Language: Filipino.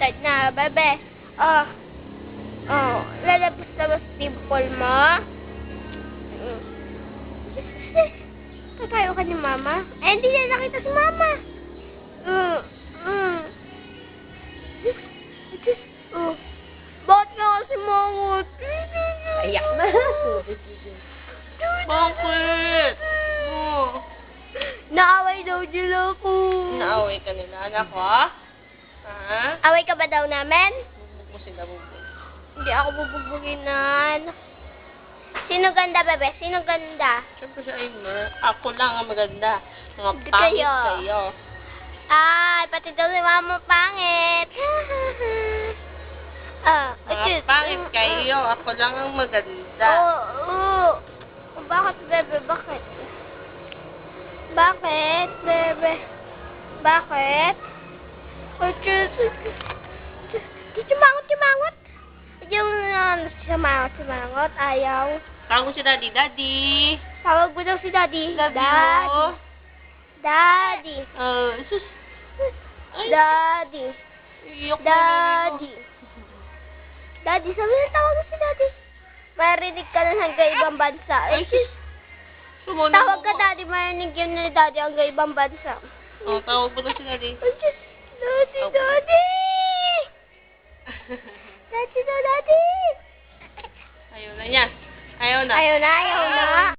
baliktad na, bebe. Oh. Oh, lalabas-labas dimple mo. Tatayo ka ni mama? Eh, hindi na nakita si mama. Oh. Bakit nga kasi mangot? Ayak na. Bakit? Naaway daw nila ako. Naaway ka nila, anak ko, ha? Away ka ba daw namin? Bugbog mo sila, bugbog. Hindi ako bubugbuginan. Sino ganda, bebe? Sino ganda? Siyempre sa inyo, ako lang ang maganda. Mga Hindi pangit kayo. kayo. Ay, pati daw si mama pangit. Mga pangit kayo, ako lang ang maganda. Oo. Bakit, bebe? Bakit? Bakit, bebe? Bakit? Sumangot. Yung sumangot, ayaw. Tawag mo si Daddy. Daddy! Tawag mo daw si Daddy. Love you. Daddy. Sus. Ay, Daddy. iyok na Daddy. Daddy, sabi na tawag mo si Daddy. Marinig ka na hanggang ibang bansa. Ay, sus. Sumunod Tawag mo ka ko. Daddy, marinig yun ni Daddy hanggang ibang bansa. Oh, tawag mo na si Daddy. Ay, Diyos. Daddy, Tawag. Daddy. Daddy. Ayaw na niya. Ayaw na. Ayaw na.